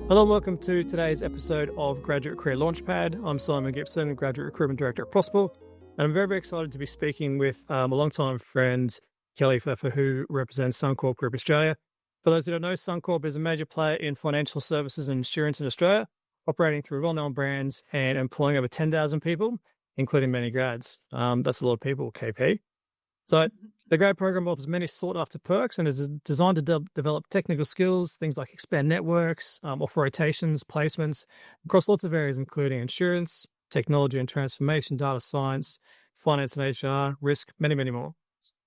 Hello and welcome to today's episode of Graduate Career Launchpad. I'm Simon Gibson, Graduate Recruitment Director at Prosper, and I'm very, very excited to be speaking with a long-time friend, Kelly Pfeffer, who represents Suncorp Group Australia. For those who don't know, Suncorp is a major player in financial services and insurance in Australia, operating through well-known brands and employing over 10,000 people, including many grads. That's a lot of people, KP. So the grad program offers many sought-after perks and is designed to develop technical skills, things like expand networks, offer rotations, placements across lots of areas, including insurance, technology and transformation, data science, finance and HR, risk, many, many more.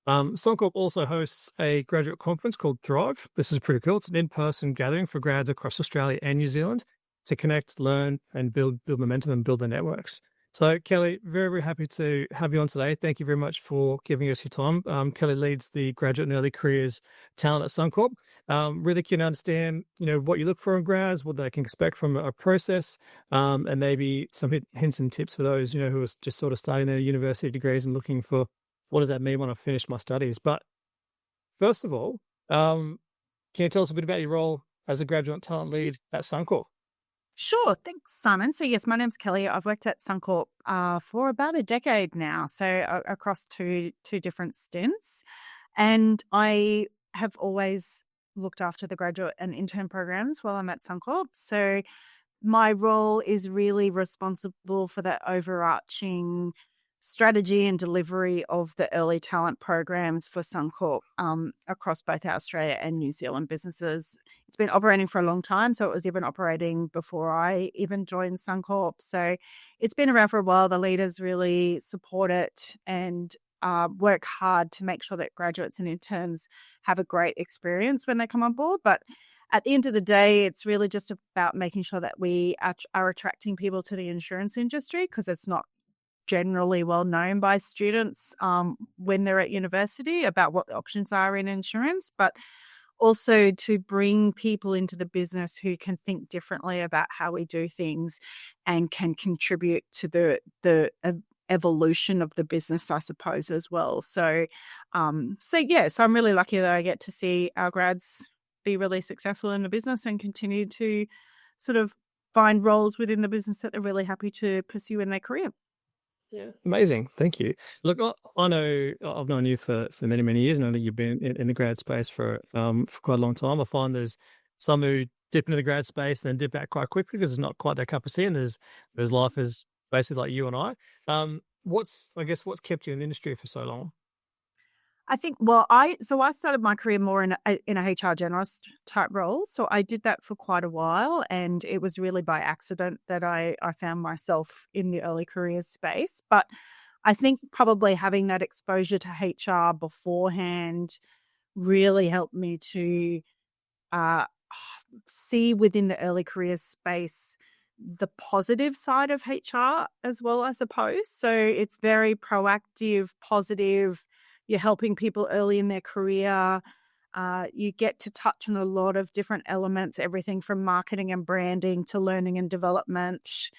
Suncorp also hosts a graduate conference called Thrive. This is pretty cool. It's an in-person gathering for grads across Australia and New Zealand to connect, learn, and build momentum and build their networks. So, Kelly, very, very happy to have you on today. Thank you very much for giving us your time. Kelly leads the graduate and early careers talent at Suncorp. Really keen to understand, what you look for in grads, what they can expect from a process, and maybe some hints and tips for those, who are just sort of starting their university degrees and looking for what does that mean when I finish my studies. But first of all, can you tell us a bit about your role as a graduate talent lead at Suncorp? Sure. Thanks, Simon. So yes, my name's Kelly. I've worked at Suncorp for about a decade now, so across two different stints. And I have always looked after the graduate and intern programs while I'm at Suncorp. So my role is really responsible for the overarching strategy and delivery of the early talent programs for Suncorp across both our Australia and New Zealand businesses. It's been operating for a long time, so it was even operating before I even joined Suncorp. So it's been around for a while. The leaders really support it and work hard to make sure that graduates and interns have a great experience when they come on board. But at the end of the day, it's really just about making sure that we are attracting people to the insurance industry, because it's not generally well known by students when they're at university about what the options are in insurance, but also to bring people into the business who can think differently about how we do things and can contribute to the evolution of the business, I suppose, as well. So I'm really lucky that I get to see our grads be really successful in the business and continue to sort of find roles within the business that they're really happy to pursue in their career. Yeah, amazing. Thank you. Look, I know I've known you for many, many years. I know you've been in the grad space for quite a long time. I find there's some who dip into the grad space and then dip out quite quickly because it's not quite their cup of tea, and there's life is basically like you and I. What's kept you in the industry for so long? I think, I started my career more in a HR generalist type role. So I did that for quite a while, and it was really by accident that I found myself in the early careers space. But I think probably having that exposure to HR beforehand really helped me to see within the early careers space the positive side of HR as well, I suppose. So it's very proactive, positive. You're helping people early in their career. You get to touch on a lot of different elements, everything from marketing and branding to learning and development,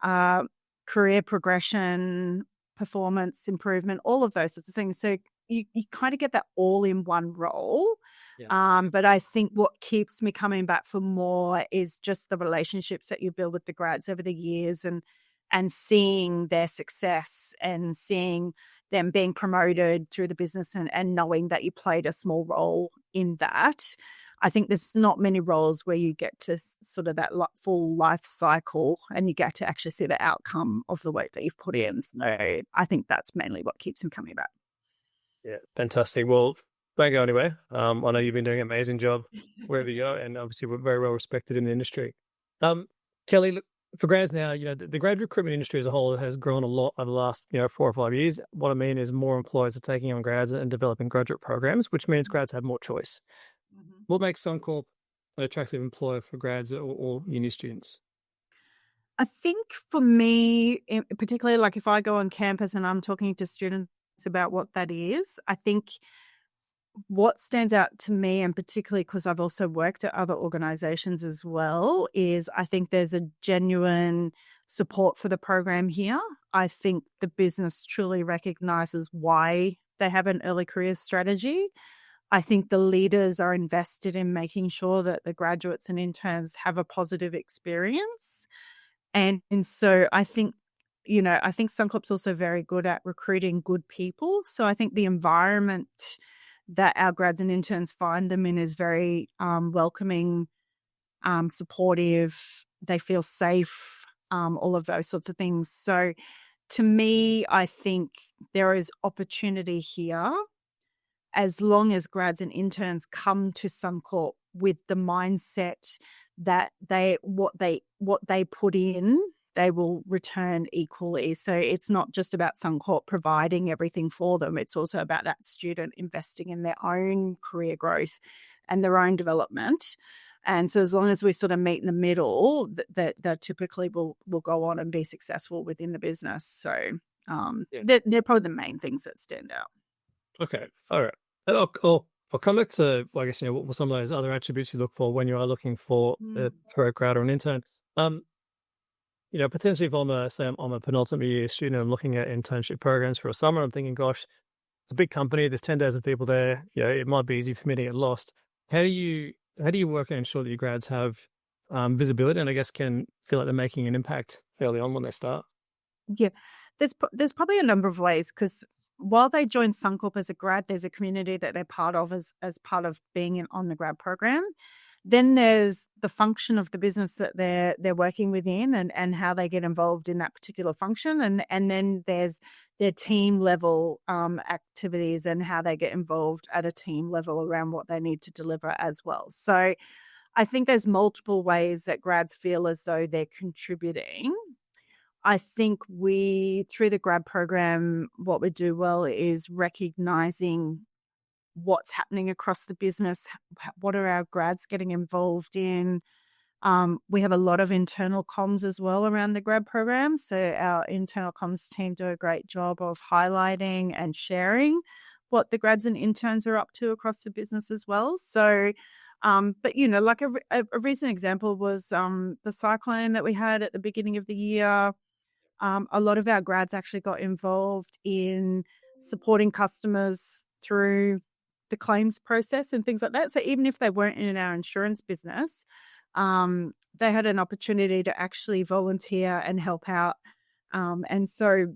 career progression, performance improvement, all of those sorts of things. So you kind of get that all in one role. Yeah. But I think what keeps me coming back for more is just the relationships that you build with the grads over the years and seeing their success and seeing them being promoted through the business and knowing that you played a small role in that. I think there's not many roles where you get to sort of that full life cycle and you get to actually see the outcome of the work that you've put in. So I think that's mainly what keeps him coming back. Yeah, fantastic. Well, don't go anywhere. I know you've been doing an amazing job wherever you go, and obviously we're very well respected in the industry. Kelly, look, for grads now, the grad recruitment industry as a whole has grown a lot over the last, 4 or 5 years. What I mean is more employers are taking on grads and developing graduate programs, which means grads have more choice. Mm-hmm. What makes Suncorp an attractive employer for grads or uni students? I think for me, particularly like if I go on campus and I'm talking to students about what that is, I think what stands out to me, and particularly because I've also worked at other organisations as well, is I think there's a genuine support for the program here. I think the business truly recognises why they have an early careers strategy. I think the leaders are invested in making sure that the graduates and interns have a positive experience. And so I think, I think Suncorp's also very good at recruiting good people. So I think the environment that our grads and interns find them in is very welcoming, supportive. They feel safe, all of those sorts of things. So to me, I think there is opportunity here as long as grads and interns come to Suncorp with the mindset that what they put in, they will return equally. So it's not just about Suncorp providing everything for them. It's also about that student investing in their own career growth and their own development. And so as long as we sort of meet in the middle, that typically will go on and be successful within the business. So they're probably the main things that stand out. Okay. All right. And I'll come back to, I guess, what some of those other attributes you look for when you are looking for a grad or an intern. Potentially if I'm a penultimate year student, I'm looking at internship programs for a summer. I'm thinking, gosh, it's a big company. There's 10,000 people there. It might be easy for me to get lost. How do you work and ensure that your grads have visibility and I guess can feel like they're making an impact early on when they start? Yeah, there's probably a number of ways, because while they join Suncorp as a grad, there's a community that they're part of as part of being on the grad program. Then there's the function of the business that they're working within and how they get involved in that particular function. And then there's their team level activities and how they get involved at a team level around what they need to deliver as well. So I think there's multiple ways that grads feel as though they're contributing. I think through the grad program, what we do well is recognizing what's happening across the business. What are our grads getting involved in? We have a lot of internal comms as well around the grad program. So our internal comms team do a great job of highlighting and sharing what the grads and interns are up to across the business as well. So, but like a recent example was the cyclone that we had at the beginning of the year. A lot of our grads actually got involved in supporting customers through the claims process and things like that. So even if they weren't in our insurance business, they had an opportunity to actually volunteer and help out. And so,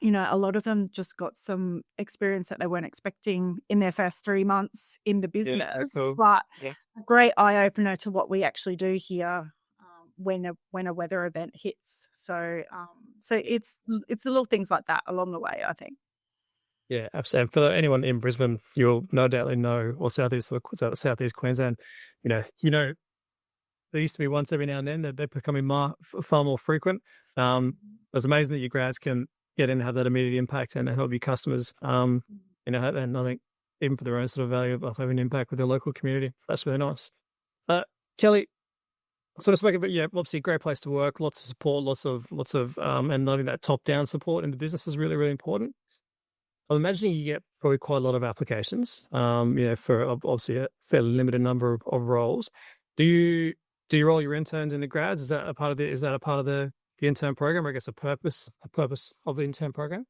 a lot of them just got some experience that they weren't expecting in their first 3 months in the business, but a great eye opener to what we actually do here when a weather event hits. So it's the little things like that along the way, I think. Yeah, absolutely. And for anyone in Brisbane, you'll no doubtly know, or Southeast Queensland, there used to be once every now and then that they're becoming far more frequent. It's amazing that your grads can get in and have that immediate impact and help your customers. And I think even for their own sort of value of having an impact with their local community, that's really nice. Kelly, sort of spoke about, obviously a great place to work, lots of support, lots of, and I think that top-down support in the business is really, really important. I'm imagining you get probably quite a lot of applications, for obviously a fairly limited number of roles. Do you roll your interns into grads? Is that a part of the intern program, or I guess a purpose of the intern program?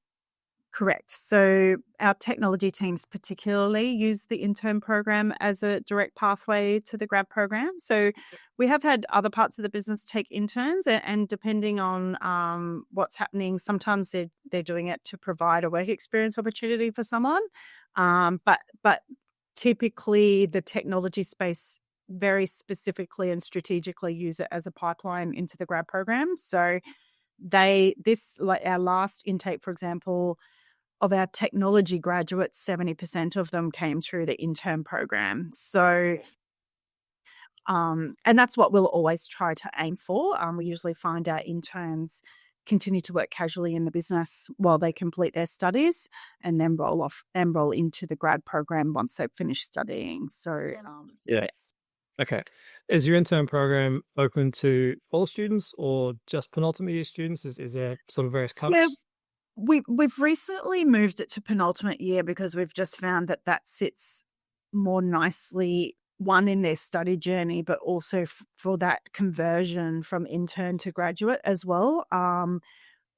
Correct. So our technology teams particularly use the intern program as a direct pathway to the grad program. So we have had other parts of the business take interns, and depending on what's happening, sometimes they're doing it to provide a work experience opportunity for someone. But typically the technology space very specifically and strategically use it as a pipeline into the grad program. So like our last intake, for example, of our technology graduates, 70% of them came through the intern program. So, and that's what we'll always try to aim for. We usually find our interns continue to work casually in the business while they complete their studies and then roll into the grad program once they've finished studying. So, yes. Okay. Is your intern program open to all students or just penultimate year students? Is there sort of various cuts? Yeah. We've recently moved it to penultimate year because we've just found that sits more nicely, one, in their study journey, but also for that conversion from intern to graduate as well.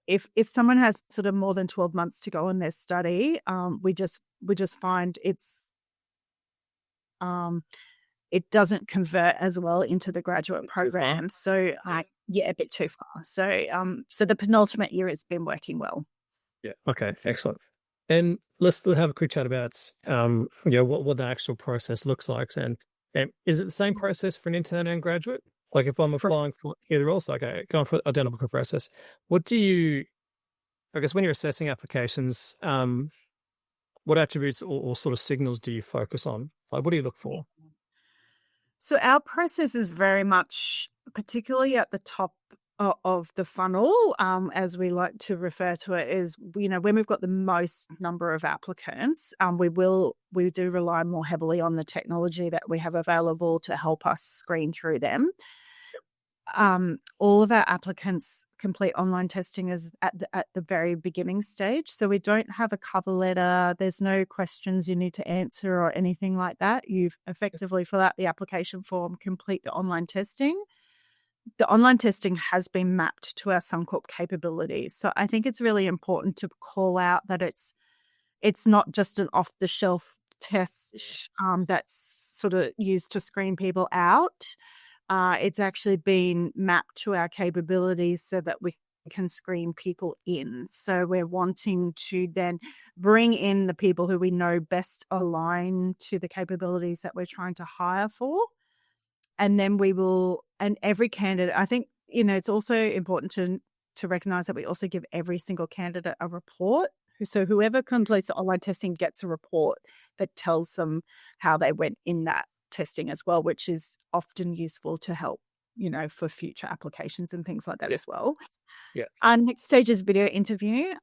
If someone has sort of more than 12 months to go in their study, we just find it's it doesn't convert as well into the graduate program. So a bit too far. So the penultimate year has been working well. Yeah. Okay. Excellent. And let's have a quick chat about, what the actual process looks like. And is it the same process for an intern and graduate? Like if I'm applying for either also, okay, going for identical process. What do you, I guess when you're assessing applications, what attributes or sort of signals do you focus on? Like, what do you look for? So our process is very much, particularly at the top of the funnel, as we like to refer to it, is, when we've got the most number of applicants, we do rely more heavily on the technology that we have available to help us screen through them. All of our applicants complete online testing is at the very beginning stage. So we don't have a cover letter. There's no questions you need to answer or anything like that. You've effectively fill out the application form, complete the online testing. The online testing has been mapped to our Suncorp capabilities. So I think it's really important to call out that it's not just an off-the-shelf test that's sort of used to screen people out. It's actually been mapped to our capabilities so that we can screen people in. So we're wanting to then bring in the people who we know best align to the capabilities that we're trying to hire for. And then and every candidate, I think, it's also important to recognize that we also give every single candidate a report. So whoever completes the online testing gets a report that tells them how they went in that testing as well, which is often useful to help, for future applications and things like that as well. Yeah. Our next stage is video interview.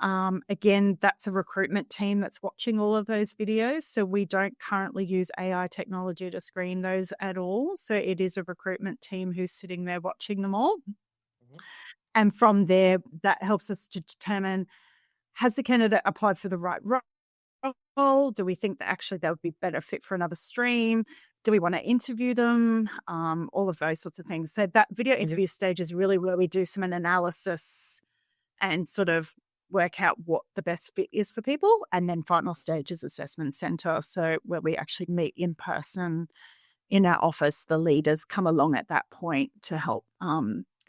Again, that's a recruitment team that's watching all of those videos. So we don't currently use AI technology to screen those at all. So it is a recruitment team who's sitting there watching them all. Mm-hmm. And from there, that helps us to determine, has the candidate applied for the right role? Do we think that actually they would be better fit for another stream? Do we want to interview them? All of those sorts of things. So that video interview stage is really where we do some analysis and sort of work out what the best fit is for people. And then final stage is assessment center. So where we actually meet in person in our office, the leaders come along at that point to help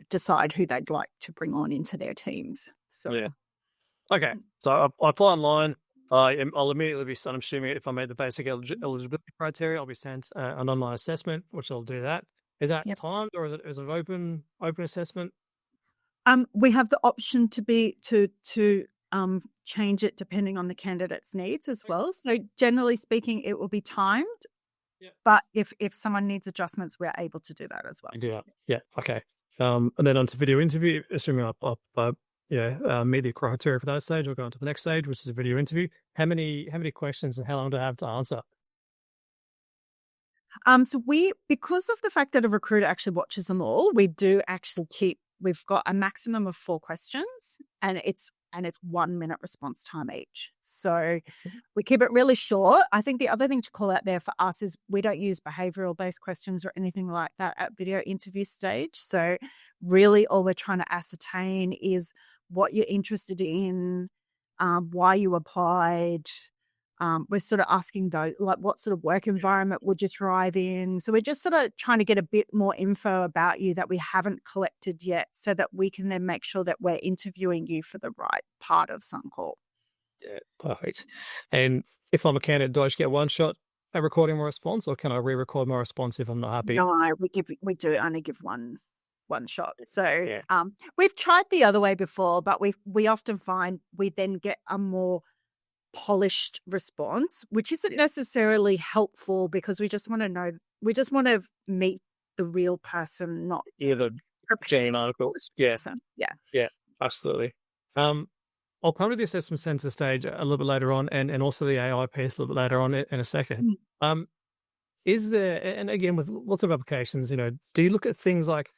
decide who they'd like to bring on into their teams. So yeah. Okay. So I apply online. I'll immediately be sent. I'm assuming if I meet the basic eligibility criteria, I'll be sent an online assessment, which I'll do that. Is that timed or is it open assessment? We have the option to change it depending on the candidate's needs as well. So generally speaking, it will be timed. Yeah. But if someone needs adjustments, we're able to do that as well. Yeah. Yeah. Okay. And then onto video interview, assuming I meet the criteria for that stage, we'll go on to the next stage, which is a video interview. How many questions and how long do I have to answer? So because of the fact that a recruiter actually watches them all, we do actually we've got a maximum of 4 questions and it's 1 minute response time each. So we keep it really short. I think the other thing to call out there for us is we don't use behavioral based questions or anything like that at video interview stage. So really all we're trying to ascertain is what you're interested in, why you applied. We're sort of asking those, like, what sort of work environment would you thrive in? So we're just sort of trying to get a bit more info about you that we haven't collected yet so that we can then make sure that we're interviewing you for the right part of Suncorp. Yeah, perfect. And if I'm a candidate, do I just get one shot at recording my response or can I re-record my response if I'm not happy? No, we do only give one shot. So we've tried the other way before, but we often find we then get a more polished response, which isn't necessarily helpful because we just want to meet the real person, not the Jane articles. Yeah. Yeah, absolutely. I'll come to the assessment center stage a little bit later on and also the AI piece a little bit later on in a second. Is there, and again, with lots of applications, do you look at things like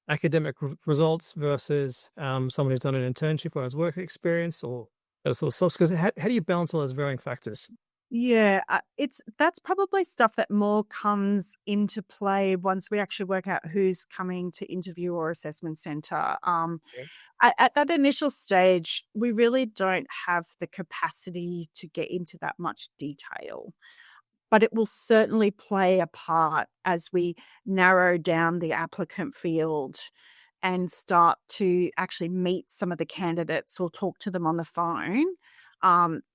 academic results versus someone who's done an internship or has work experience or those sort of stuff? Because how do you balance all those varying factors? Yeah, that's probably stuff that more comes into play once we actually work out who's coming to interview or assessment center. At that initial stage, we really don't have the capacity to get into that much detail. but it will certainly play a part as we narrow down the applicant field and start to actually meet some of the candidates or talk to them on the phone.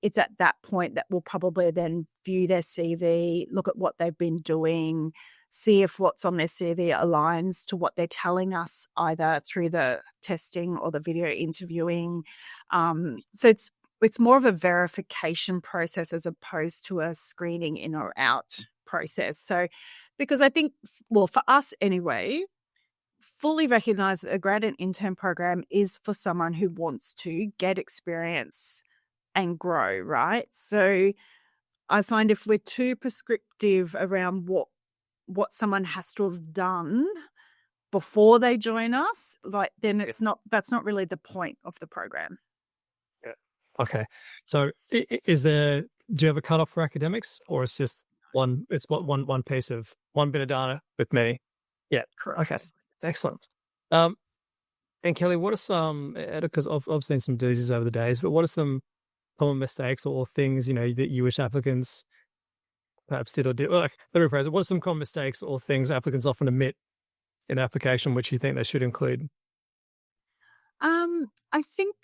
It's at that point that we'll probably then view their CV, look at what they've been doing, see if what's on their CV aligns to what they're telling us either through the testing or the video interviewing. So it's more of a verification process as opposed to a screening in or out process. So, because I think, well, for us anyway, fully recognize that a grad and intern program is for someone who wants to get experience and grow, right? So I find if we're too prescriptive around what someone has to have done before they join us, like then that's not really the point of the program. Yeah. Okay. So do you have a cutoff for academics, or it's just one piece of one bit of data with me? Yeah. Correct. Okay. Excellent. And Kelly, what are some, because I've seen some doozies over the days, but what are some common mistakes or things, that you wish applicants perhaps did or did? Well, let me rephrase it. What are some common mistakes or things applicants often admit in application, which you think they should include? I think,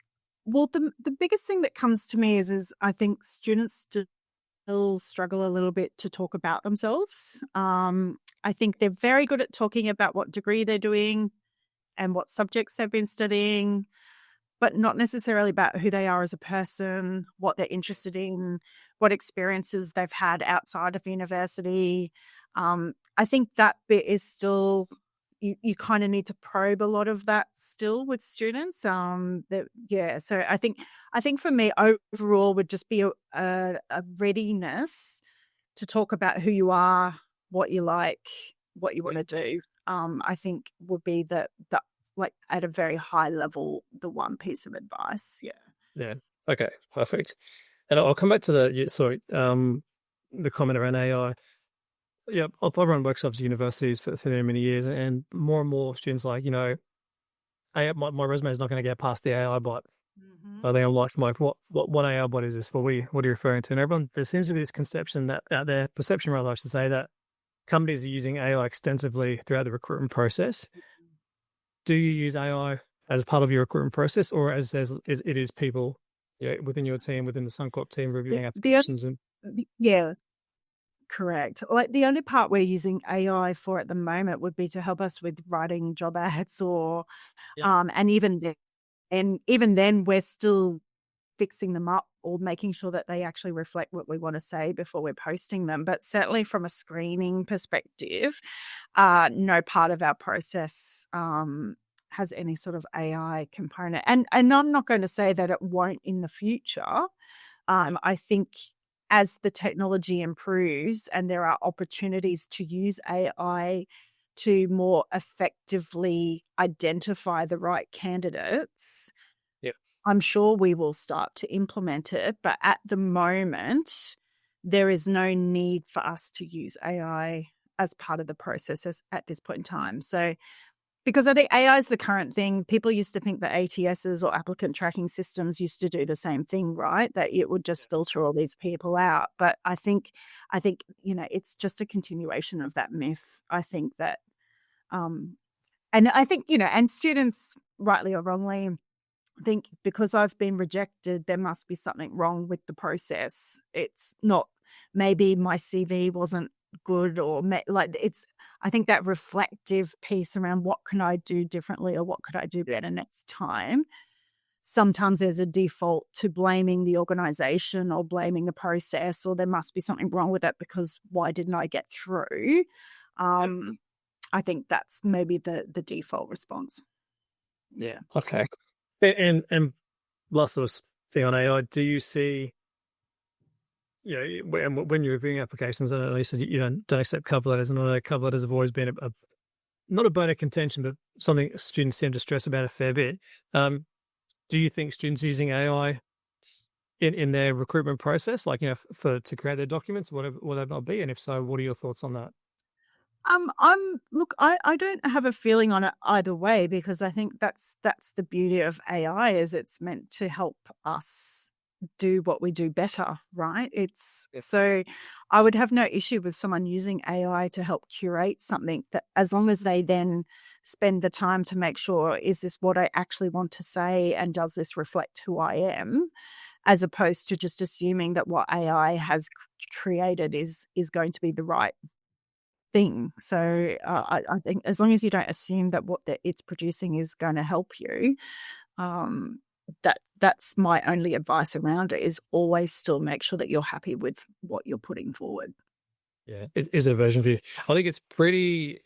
well, the biggest thing that comes to me is I think students still struggle a little bit to talk about themselves. I think they're very good at talking about what degree they're doing and what subjects they've been studying, but not necessarily about who they are as a person, what they're interested in, what experiences they've had outside of university. I think that bit is still, you kind of need to probe a lot of that still with students. So I think for me overall would just be a readiness to talk about who you are, what you like, what you want to do. I think would be the like at a very high level, the one piece of advice. Yeah. Yeah. Okay. Perfect. And I'll come back to the comment around AI. Yeah, I've run workshops at universities for many years, and more students like, my resume is not going to get past the AI bot. Mm-hmm. I think I'm like, what AI bot is this? What are you referring to? And there seems to be this perception I should say, that companies are using AI extensively throughout the recruitment process. Do you use AI as part of your recruitment process, or as it is people within your team, within the Suncorp team, reviewing applications? Yeah, correct. Like the only part we're using AI for at the moment would be to help us with writing job ads or, and even then we're still fixing them up or making sure that they actually reflect what we want to say before we're posting them. But certainly from a screening perspective, no part of our process has any sort of AI component. And I'm not going to say that it won't in the future. I think as the technology improves and there are opportunities to use AI to more effectively identify the right candidates, I'm sure we will start to implement it. But at the moment, there is no need for us to use AI as part of the process at this point in time. So, because I think AI is the current thing. People used to think that ATSs or applicant tracking systems used to do the same thing, right? That it would just filter all these people out. But I think, it's just a continuation of that myth. I think that, and I think, and students, rightly or wrongly, think because I've been rejected, there must be something wrong with the process. It's not, maybe my CV wasn't good or I think that reflective piece around what can I do differently or what could I do better next time. Sometimes there's a default to blaming the organization or blaming the process, or there must be something wrong with it because why didn't I get through? I think that's maybe the default response. Yeah. Okay. And last sort of thing on AI, do you see, when you're reviewing applications, I know you said you don't accept cover letters, and I know cover letters have always been not a bone of contention, but something students seem to stress about a fair bit. Do you think students using AI in their recruitment process, like, to create their documents, whatever that might be, and if so, what are your thoughts on that? I don't have a feeling on it either way, because I think that's the beauty of AI is it's meant to help us do what we do better, right? It's Yeah. so I would have no issue with someone using AI to help curate something, that as long as they then spend the time to make sure, is this what I actually want to say, and does this reflect who I am, as opposed to just assuming that what AI has created is going to be the right thing. So I think as long as you don't assume that what that it's producing is going to help you, um, that's my only advice around it, is always still make sure that you're happy with what you're putting forward. Yeah, it is a version view. I think it's pretty,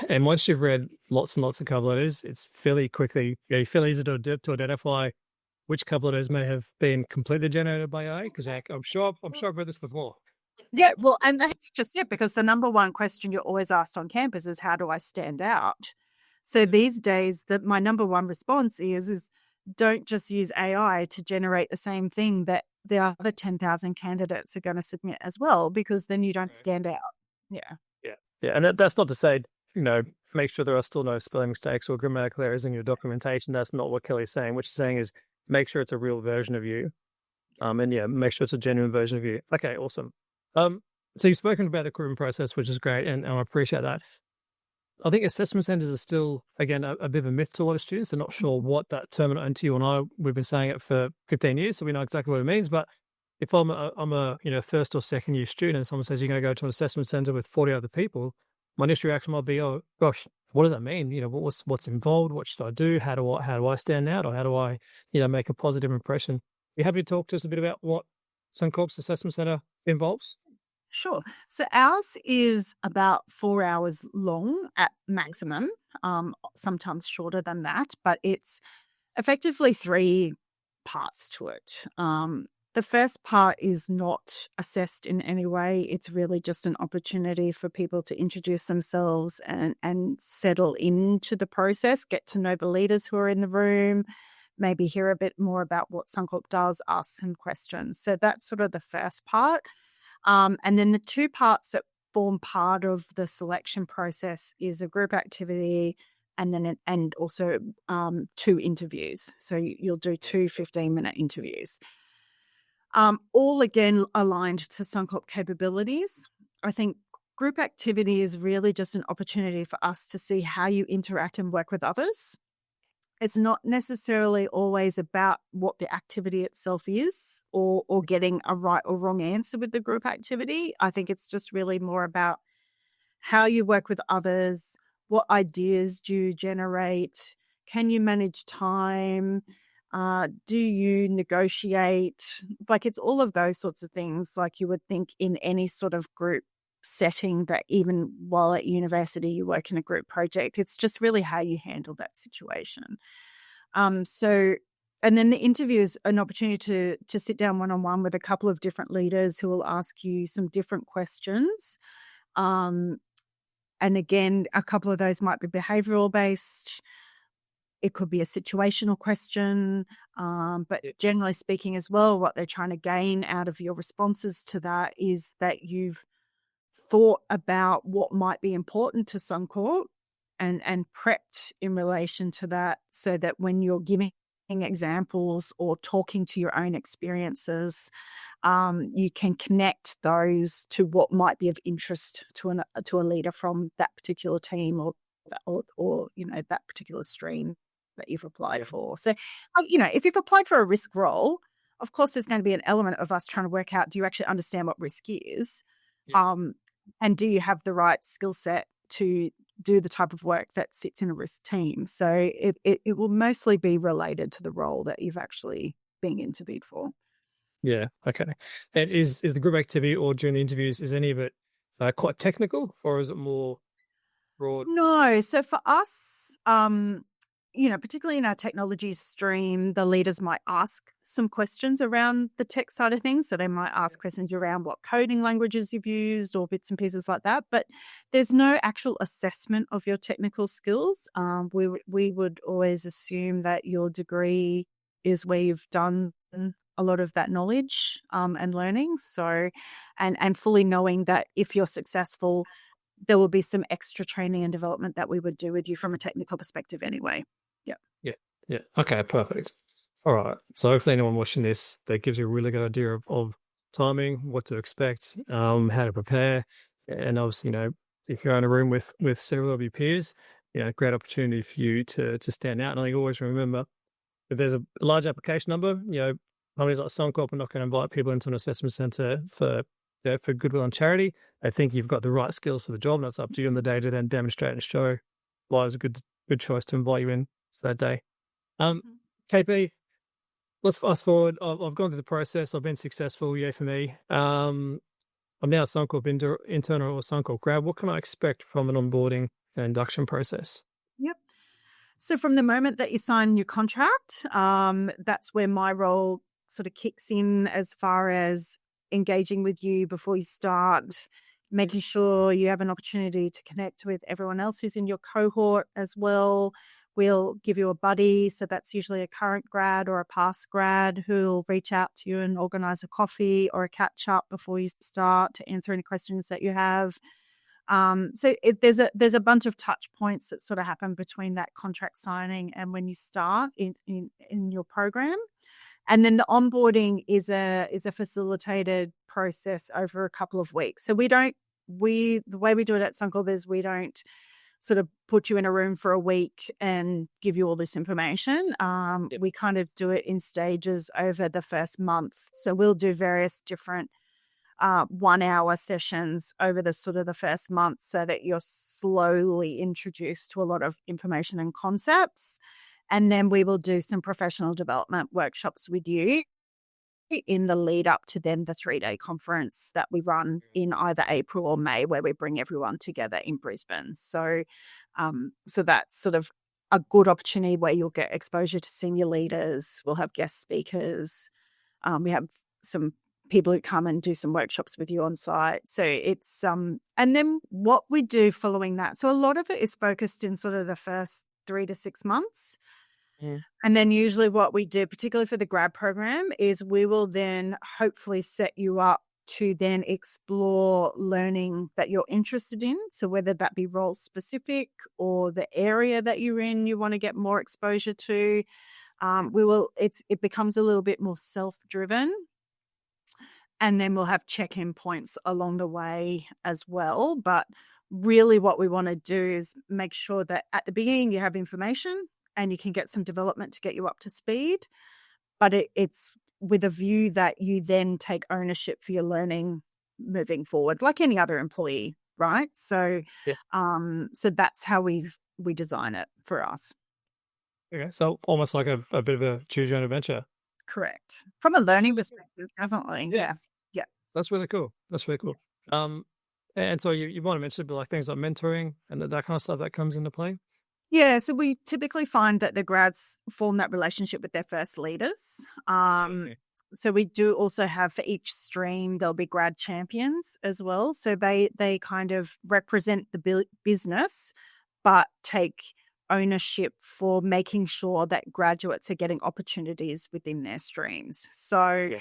and once you've read lots and lots of cover letters, it's fairly quickly, fairly easy to identify which cover letters may have been completely generated by AI. Because I'm sure I've read this before. Yeah, well, and that's just it, because the number one question you're always asked on campus is, how do I stand out? So these days, my number one response is don't just use AI to generate the same thing that the other 10,000 candidates are going to submit as well, because then you don't stand out. Yeah. Yeah, yeah, and that's not to say, make sure there are still no spelling mistakes or grammatical errors in your documentation. That's not what Kelly's saying. What she's saying is make sure it's a real version of you, and yeah, make sure it's a genuine version of you. Okay, awesome. So you've spoken about the recruitment process, which is great, and I appreciate that. I think assessment centers are still, again, a bit of a myth to a lot of students. They're not sure what that term, and to you and I, we've been saying it for 15 years, so we know exactly what it means. But if I'm a first or second year student, and someone says you're going to go to an assessment center with 40 other people, my initial reaction might be, oh gosh, what does that mean? What's involved? What should I do? How do I stand out, or how do I make a positive impression? You happy to talk to us a bit about what Suncorp's assessment center involves? Sure. So ours is about 4 hours long at maximum, sometimes shorter than that, but it's effectively three parts to it. The first part is not assessed in any way. It's really just an opportunity for people to introduce themselves and settle into the process, get to know the leaders who are in the room, maybe hear a bit more about what Suncorp does, ask some questions. So that's sort of the first part. And then the two parts that form part of the selection process is a group activity and then and also two interviews. So you'll do two 15-minute interviews. All again aligned to Suncorp capabilities. I think group activity is really just an opportunity for us to see how you interact and work with others. It's not necessarily always about what the activity itself is, or getting a right or wrong answer with the group activity. I think it's just really more about how you work with others, what ideas do you generate, can you manage time, do you negotiate? Like, it's all of those sorts of things, like you would think in any sort of group setting, that even while at university you work in a group project. It's just really how you handle that situation. So, and then the interview is an opportunity to sit down one-on-one with a couple of different leaders who will ask you some different questions. And again, a couple of those might be behavioral based. It could be a situational question, but generally speaking as well, what they're trying to gain out of your responses to that is that you've thought about what might be important to Suncorp and prepped in relation to that, so that when you're giving examples or talking to your own experiences, you can connect those to what might be of interest to a leader from that particular team or that particular stream that you've applied for. So, if you've applied for a risk role, of course, there's going to be an element of us trying to work out, do you actually understand what risk is? Yeah. And do you have the right skill set to do the type of work that sits in a risk team? So it will mostly be related to the role that you've actually been interviewed for. Yeah. Okay. And is the group activity or during the interviews, is any of it quite technical, or is it more broad? No. So for us, particularly in our technology stream, the leaders might ask some questions around the tech side of things. So they might ask questions around what coding languages you've used or bits and pieces like that. But there's no actual assessment of your technical skills. We would always assume that your degree is where you've done a lot of that knowledge and learning. So, and fully knowing that if you're successful, there will be some extra training and development that we would do with you from a technical perspective anyway. Yeah. Yeah. Yeah. Okay. Perfect. All right. So hopefully anyone watching this, that gives you a really good idea of timing, what to expect, how to prepare. And obviously, if you're in a room with several of your peers, great opportunity for you to stand out. And I think always remember, if there's a large application number, companies like Suncorp are not going to invite people into an assessment center for goodwill and charity. I think you've got the right skills for the job, and it's up to you on the day to then demonstrate and show why it's a good choice to invite you in for that day. KP, let's fast forward. I've gone through the process. I've been successful. Yay for me. I'm now a Suncorp internal or Suncorp grad. What can I expect from an onboarding and induction process? Yep. So from the moment that you sign your contract, that's where my role sort of kicks in, as far as engaging with you before you start, making sure you have an opportunity to connect with everyone else who's in your cohort as well. We'll give you a buddy. So that's usually a current grad or a past grad who'll reach out to you and organize a coffee or a catch up before you start to answer any questions that you have. There's a bunch of touch points that sort of happen between that contract signing and when you start in your program. And then the onboarding is a facilitated process over a couple of weeks. So the way we do it at Suncorp is we don't sort of put you in a room for a week and give you all this information. We kind of do it in stages over the first month. So we'll do various different 1-hour sessions over the sort of the first month, so that you're slowly introduced to a lot of information and concepts. And then we will do some professional development workshops with you in the lead up to then the 3-day conference that we run in either April or May, where we bring everyone together in Brisbane. So that's sort of a good opportunity where you'll get exposure to senior leaders. We'll have guest speakers. We have some people who come and do some workshops with you on site. So it's and then what we do following that. So a lot of it is focused in sort of the first 3 to 6 months. And then usually what we do, particularly for the grad program, is we will then hopefully set you up to then explore learning that you're interested in. So whether that be role specific or the area that you're in, you want to get more exposure to. It becomes a little bit more self-driven. And then we'll have check-in points along the way as well. But really what we want to do is make sure that at the beginning you have information and you can get some development to get you up to speed. But it's with a view that you then take ownership for your learning moving forward, like any other employee, right? So, so that's how we design it for us. Okay, so almost like a bit of a choose your own adventure. Correct. From a learning perspective, definitely. Yeah. That's really cool. And so you want to mention, but like things like mentoring and that kind of stuff that comes into play. Yeah, so we typically find that the grads form that relationship with their first leaders. So we do also have, for each stream, there'll be grad champions as well. So they kind of represent the business, but take ownership for making sure that graduates are getting opportunities within their streams. So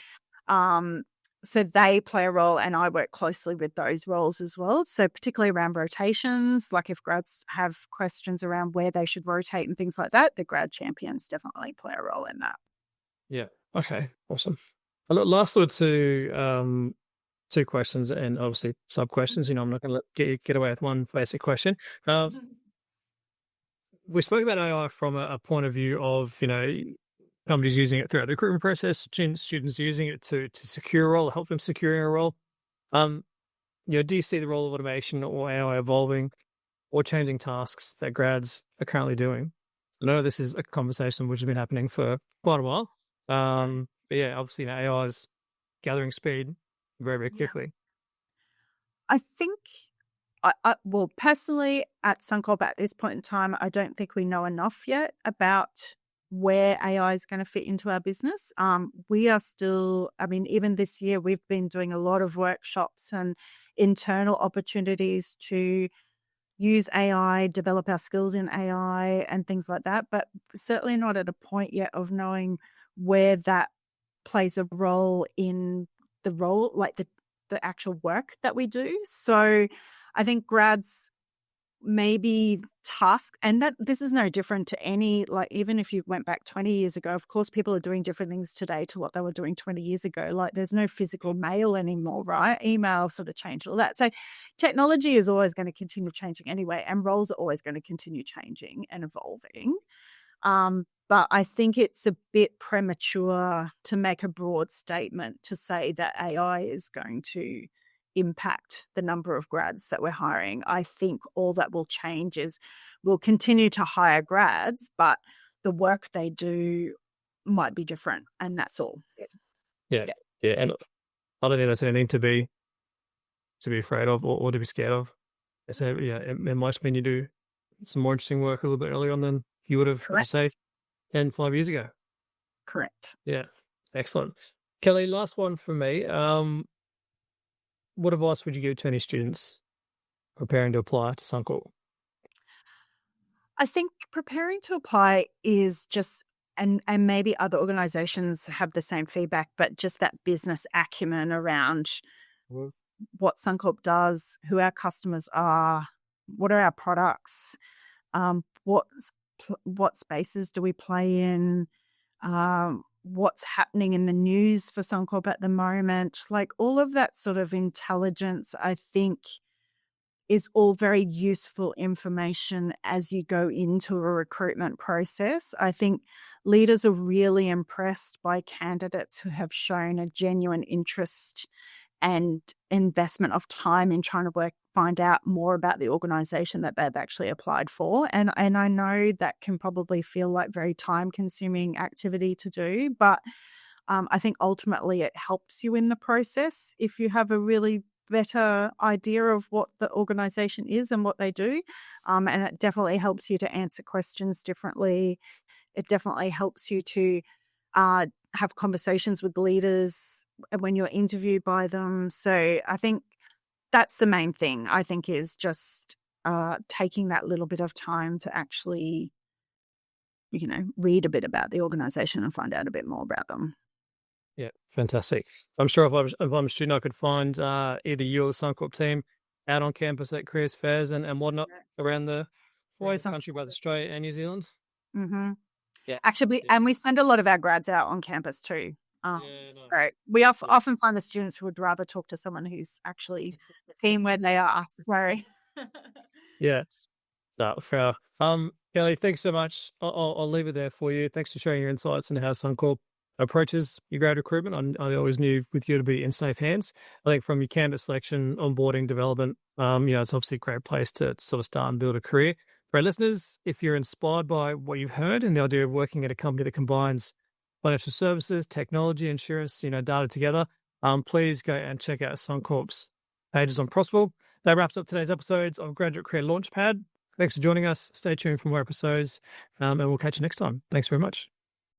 so they play a role, and I work closely with those roles as well. So particularly around rotations, like if grads have questions around where they should rotate and things like that, the grad champions definitely play a role in that. Yeah. Okay. Awesome. Last sort of two questions, and obviously sub questions. I'm not going to let you get away with one basic question. We spoke about AI from a point of view of companies using it throughout the recruitment process, students using it to secure a role, help them securing a role. Do you see the role of automation or AI evolving or changing tasks that grads are currently doing? I know this is a conversation which has been happening for quite a while. But yeah, obviously AI is gathering speed very, very quickly. I think, well, personally at Suncorp at this point in time, I don't think we know enough yet about where AI is going to fit into our business. We are still, even this year, we've been doing a lot of workshops and internal opportunities to use AI, develop our skills in AI and things like that, but certainly not at a point yet of knowing where that plays a role in the role, like the actual work that we do. So I think grads maybe task, and that this is no different to any, like, even if you went back 20 years ago, of course, people are doing different things today to what they were doing 20 years ago. Like, there's no physical mail anymore, right? Email sort of changed all that. So technology is always going to continue changing anyway, and roles are always going to continue changing and evolving. But I think it's a bit premature to make a broad statement to say that AI is going to impact the number of grads that we're hiring. I think all that will change is we'll continue to hire grads, but the work they do might be different, and that's all. Yeah. And I don't think that's anything to be afraid of or to be scared of. So yeah, it might mean you do some more interesting work a little bit earlier on than you would have, say, 5 years ago. Correct. Yeah. Excellent. Kelly, last one from me. What advice would you give to any students preparing to apply to Suncorp? I think preparing to apply is just, and maybe other organizations have the same feedback, but just that business acumen around what Suncorp does, who our customers are, what are our products, what spaces do we play in, what's happening in the news for Suncorp at the moment. Like, all of that sort of intelligence, I think, is all very useful information as you go into a recruitment process. I think leaders are really impressed by candidates who have shown a genuine interest and investment of time in trying to find out more about the organization that they've actually applied for. And I know that can probably feel like very time-consuming activity to do, but I think ultimately it helps you in the process if you have a really better idea of what the organization is and what they do. And it definitely helps you to answer questions differently. It definitely helps you to have conversations with leaders when you're interviewed by them. So I think that's the main thing, I think, is just taking that little bit of time to actually, read a bit about the organization and find out a bit more about them. Yeah, fantastic. I'm sure if I'm a student, I could find either you or the Suncorp team out on campus at careers fairs and whatnot around the country, both Australia and New Zealand. Mm-hmm. Yeah, actually, and we send a lot of our grads out on campus too. Nice. So we often find the students who would rather talk to someone who's actually team where they are. Sorry. Yeah. No, fair. Kelly, thanks so much. I'll leave it there for you. Thanks for sharing your insights into how Suncorp approaches your grad recruitment. I always knew with you to be in safe hands. I think from your candidate selection, onboarding, development, it's obviously a great place to sort of start and build a career. For our listeners, if you're inspired by what you've heard and the idea of working at a company that combines financial services, technology, insurance, data together, please go and check out Suncorp's pages on Prosper. That wraps up today's episodes of Graduate Career Launchpad. Thanks for joining us. Stay tuned for more episodes, and we'll catch you next time. Thanks very much.